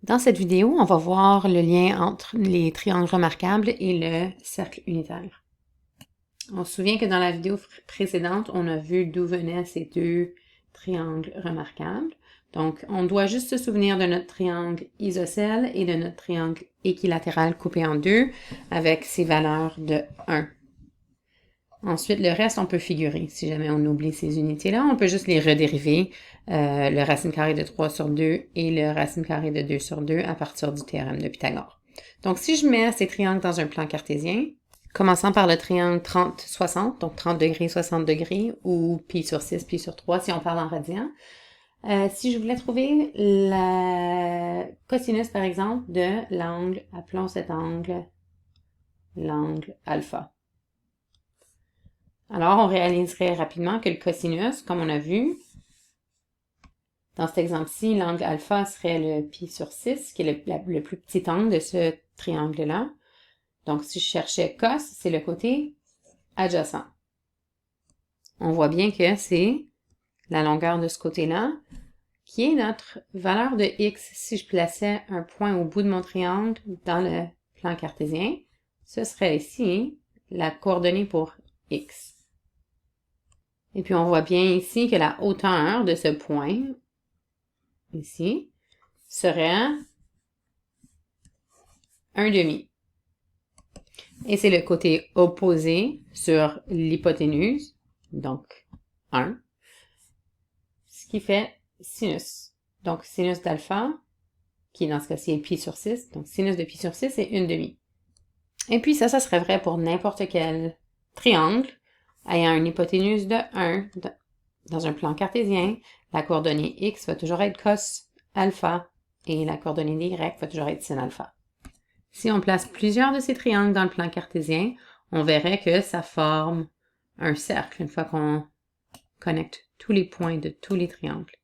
Dans cette vidéo, on va voir le lien entre les triangles remarquables et le cercle unitaire. On se souvient que dans la vidéo précédente, on a vu d'où venaient ces deux triangles remarquables. Donc, on doit juste se souvenir de notre triangle isocèle et de notre triangle équilatéral coupé en deux avec ses valeurs de 1. Ensuite, le reste, on peut figurer. Si jamais on oublie ces unités-là, on peut juste les redériver, le racine carrée de 3 sur 2 et le racine carrée de 2 sur 2 à partir du théorème de Pythagore. Donc, si je mets ces triangles dans un plan cartésien, commençant par le triangle 30-60, donc 30 degrés, 60 degrés, ou pi sur 6, pi sur 3, si on parle en radian, si je voulais trouver la cosinus, par exemple, de l'angle, appelons cet angle l'angle alpha. Alors, on réaliserait rapidement que le cosinus, comme on a vu, dans cet exemple-ci, l'angle alpha serait le pi sur 6, qui est le plus petit angle de ce triangle-là. Donc, si je cherchais cos, c'est le côté adjacent. On voit bien que c'est la longueur de ce côté-là, qui est notre valeur de x. Si je plaçais un point au bout de mon triangle dans le plan cartésien, ce serait ici la coordonnée pour x. Et puis, on voit bien ici que la hauteur de ce point, ici, serait 1/2. Et c'est le côté opposé sur l'hypoténuse, donc 1, ce qui fait sinus. Donc, sinus d'alpha, qui dans ce cas-ci est pi sur 6, donc sinus de pi sur 6 est 1/2. Et puis ça serait vrai pour n'importe quel triangle ayant une hypoténuse de 1 dans un plan cartésien. La coordonnée x va toujours être cos alpha et la coordonnée dy va toujours être sin alpha. Si on place plusieurs de ces triangles dans le plan cartésien, on verrait que ça forme un cercle une fois qu'on connecte tous les points de tous les triangles.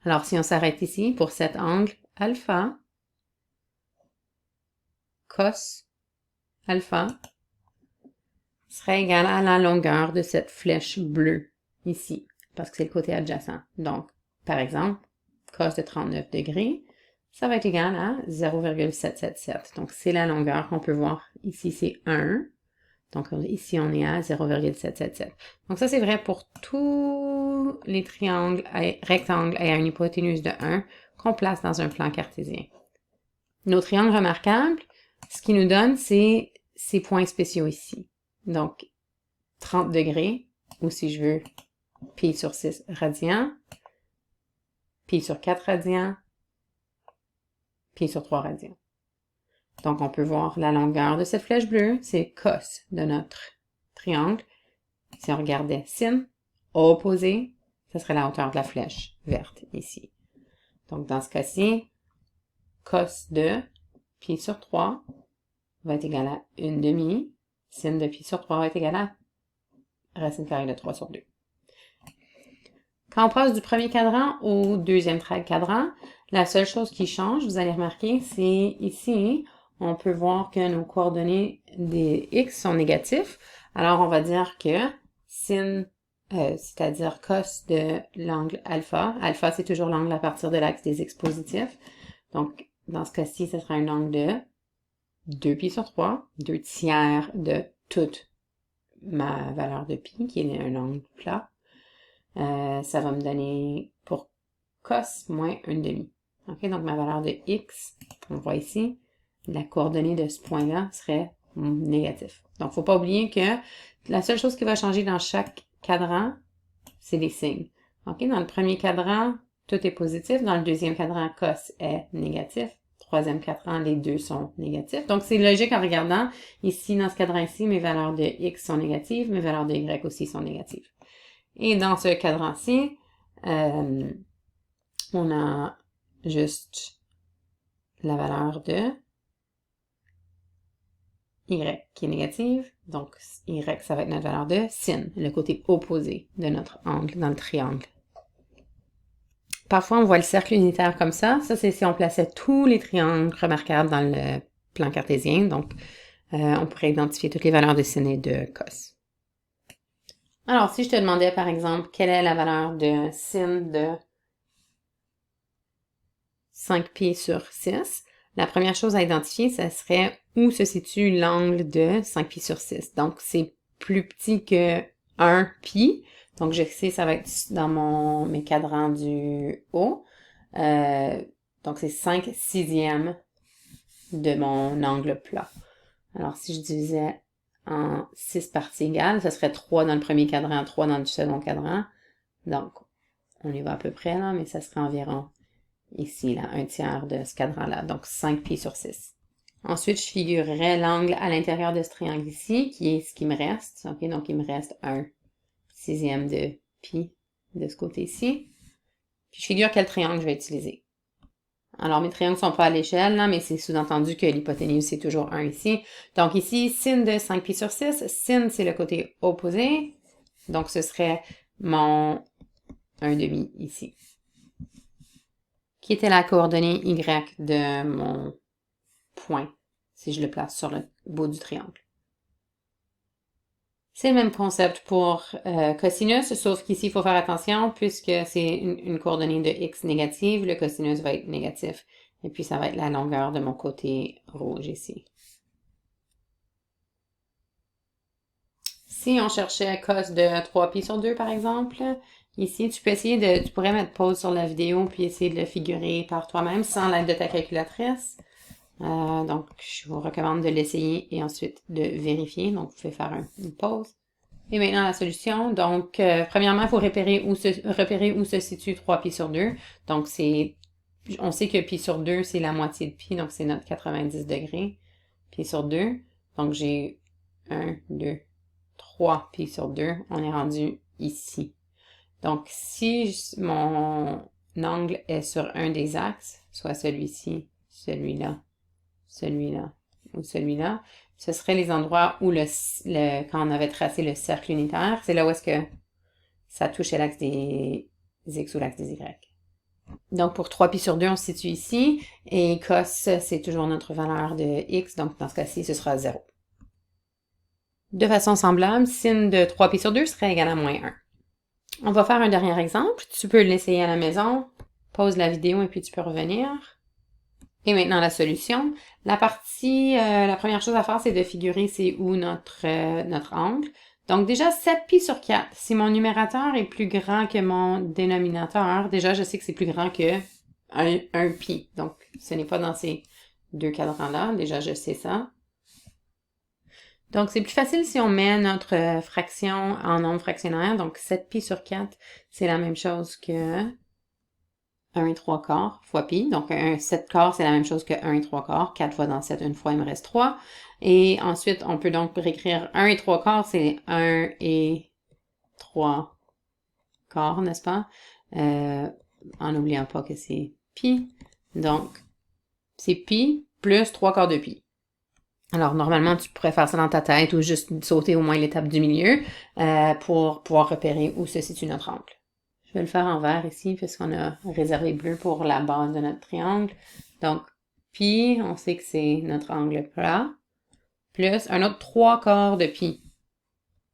Alors, si on s'arrête ici pour cet angle alpha, cos alpha serait égal à la longueur de cette flèche bleue ici, parce que c'est le côté adjacent. Donc, par exemple, cos de 39 degrés, ça va être égal à 0,777. Donc, c'est la longueur qu'on peut voir. Ici, c'est 1. Donc, ici, on est à 0,777. Donc, ça, c'est vrai pour tous les triangles, rectangles ayant une hypoténuse de 1 qu'on place dans un plan cartésien. Nos triangles remarquables, ce qui nous donne, c'est ces points spéciaux ici. Donc, 30 degrés, ou si je veux, pi sur 6 radians, pi sur 4 radians, pi sur 3 radians. Donc, on peut voir la longueur de cette flèche bleue, c'est cos de notre triangle. Si on regardait sin, opposé, ce serait la hauteur de la flèche verte ici. Donc, dans ce cas-ci, cos de pi sur 3 va être égal à 1/2. Sin de pi sur 3 va être égal à racine carrée de 3 sur 2. Quand on passe du premier cadran au deuxième cadran, la seule chose qui change, vous allez remarquer, c'est ici, on peut voir que nos coordonnées des x sont négatifs. Alors, on va dire que sin, c'est-à-dire cos de l'angle alpha. Alpha, c'est toujours l'angle à partir de l'axe des x positifs. Donc, dans ce cas-ci, ce sera un angle de 2 pi sur 3, 2 tiers de toute ma valeur de pi, qui est un angle plat. Ça va me donner pour cos moins 1/2. OK, donc ma valeur de x, on voit ici, la coordonnée de ce point-là serait négatif. Donc, faut pas oublier que la seule chose qui va changer dans chaque cadran, c'est les signes. OK, dans le premier cadran, tout est positif. Dans le deuxième cadran, cos est négatif. Troisième cadran, les deux sont négatifs. Donc, c'est logique en regardant. Ici, dans ce cadran-ci, mes valeurs de x sont négatives, mes valeurs de y aussi sont négatives. Et dans ce cadran-ci, on a juste la valeur de y qui est négative. Donc, y, ça va être notre valeur de sin, le côté opposé de notre angle dans le triangle. Parfois, on voit le cercle unitaire comme ça. Ça, c'est si on plaçait tous les triangles remarquables dans le plan cartésien. Donc, on pourrait identifier toutes les valeurs de sin et de cos. Alors, si je te demandais, par exemple, quelle est la valeur de sin de 5 pi sur 6. La première chose à identifier, ça serait où se situe l'angle de 5 pi sur 6. Donc, c'est plus petit que 1 pi. Donc, je sais, ça va être dans mes cadrans du haut. Donc, c'est 5 sixièmes de mon angle plat. Alors, si je divisais en 6 parties égales, ça serait 3 dans le premier cadran, 3 dans le second cadran. Donc, on y va à peu près là, mais ça serait environ ici, là, 1/3 de ce cadran-là. Donc, 5 pi sur 6. Ensuite, je figurerais l'angle à l'intérieur de ce triangle ici, qui est ce qui me reste. OK, donc il me reste 1 sixième de pi de ce côté-ci. Puis, je figure quel triangle je vais utiliser. Alors, mes triangles ne sont pas à l'échelle, là, mais c'est sous-entendu que l'hypoténuse, c'est toujours 1 ici. Donc ici, sin de 5 pi sur 6. Sin, c'est le côté opposé. Donc, ce serait mon 1/2 ici. Qui était la coordonnée y de mon point, si je le place sur le bout du triangle. C'est le même concept pour cosinus, sauf qu'ici, il faut faire attention, puisque c'est une coordonnée de x négative, le cosinus va être négatif. Et puis, ça va être la longueur de mon côté rouge ici. Si on cherchait cos de 3 pi sur 2, par exemple, ici, tu pourrais mettre pause sur la vidéo, puis essayer de le figurer par toi-même, sans l'aide de ta calculatrice. Donc, je vous recommande de l'essayer et ensuite de vérifier. Donc, vous pouvez faire une pause. Et maintenant, la solution. Donc, premièrement, il faut repérer où se situe 3 pi sur 2. Donc, on sait que pi sur 2, c'est la moitié de pi, donc c'est notre 90 degrés. Pi sur 2. Donc, j'ai 1, 2, 3 pi sur 2. On est rendu ici. Donc, si mon angle est sur un des axes, soit celui-ci, celui-là, celui-là ou celui-là, ce seraient les endroits où quand on avait tracé le cercle unitaire, c'est là où est-ce que ça touchait l'axe des x ou l'axe des y. Donc, pour 3 pi sur 2, on se situe ici, et cos, c'est toujours notre valeur de x, donc dans ce cas-ci, ce sera 0. De façon semblable, sin de 3 pi sur 2 serait égal à moins 1. On va faire un dernier exemple. Tu peux l'essayer à la maison, pause la vidéo et puis tu peux revenir. Et maintenant, la solution. La première chose à faire, c'est de figurer c'est où notre angle. Donc déjà, 7 pi sur 4. Si mon numérateur est plus grand que mon dénominateur, déjà, je sais que c'est plus grand que 1 pi. Donc, ce n'est pas dans ces deux cadrans-là. Déjà, je sais ça. Donc, c'est plus facile si on met notre fraction en nombre fractionnaire. Donc, 7 pi sur 4, c'est la même chose que 1 et 3 quarts fois pi. Donc, 7 quarts, c'est la même chose que 1 et 3 quarts. 4 fois dans 7, une fois, il me reste 3. Et ensuite, on peut donc réécrire 1 et 3 quarts, c'est 1 et 3 quarts, n'est-ce pas? En n'oubliant pas que c'est pi. Donc, c'est pi plus 3 quarts de pi. Alors, normalement, tu pourrais faire ça dans ta tête ou juste sauter au moins l'étape du milieu pour pouvoir repérer où se situe notre angle. Je vais le faire en vert ici puisqu'on a réservé bleu pour la base de notre triangle. Donc, pi, on sait que c'est notre angle plat, plus un autre 3 quarts de pi.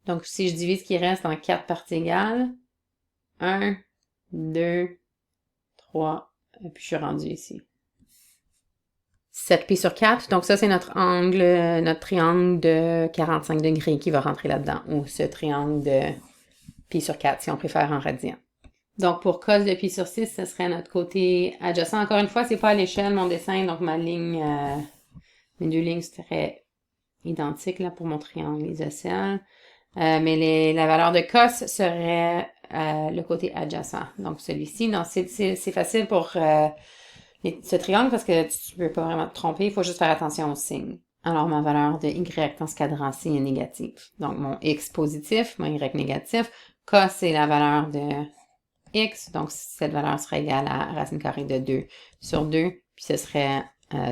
Donc, si je divise ce qui reste en 4 parties égales, 1, 2, 3, et puis je suis rendue ici. 7 pi sur 4, donc ça c'est notre triangle de 45 degrés qui va rentrer là-dedans, ou ce triangle de pi sur 4 si on préfère en radian. Donc pour cos de pi sur 6, ce serait notre côté adjacent. Encore une fois, c'est pas à l'échelle mon dessin, donc mes deux lignes seraient identiques là pour mon triangle isocèle. Mais la valeur de cos serait le côté adjacent, donc celui-ci. Donc c'est facile pour ce triangle, parce que tu ne peux pas vraiment te tromper, il faut juste faire attention aux signes. Alors, ma valeur de y dans ce cadran-ci est négative. Donc, mon x positif, mon y négatif. Cos, c'est la valeur de x, donc cette valeur serait égale à racine carrée de 2 sur 2, puis ce serait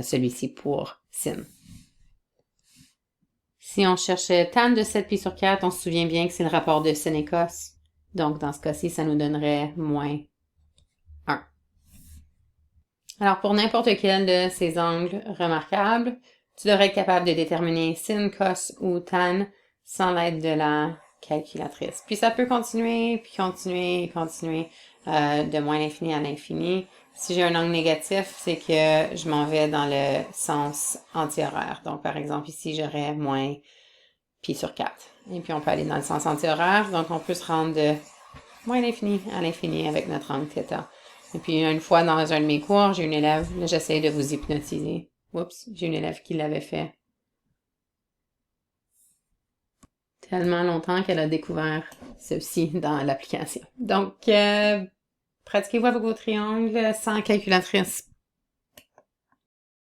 celui-ci pour sin. Si on cherchait tan de 7 pi sur 4, on se souvient bien que c'est le rapport de sin et cos. Donc, dans ce cas-ci, ça nous donnerait moins 1. Alors, pour n'importe quel de ces angles remarquables, tu devrais être capable de déterminer sin, cos ou tan sans l'aide de la calculatrice. Puis ça peut continuer, puis continuer, continuer de moins l'infini à l'infini. Si j'ai un angle négatif, c'est que je m'en vais dans le sens anti-horaire. Donc, par exemple, ici, j'aurais moins pi sur 4. Et puis, on peut aller dans le sens anti-horaire. Donc, on peut se rendre de moins l'infini à l'infini avec notre angle θ. Et puis, une fois dans un de mes cours, j'ai une élève, là, j'essaie de vous hypnotiser. Oups, j'ai une élève qui l'avait fait tellement longtemps qu'elle a découvert ceci dans l'application. Donc, pratiquez-vous avec vos triangles sans calculatrice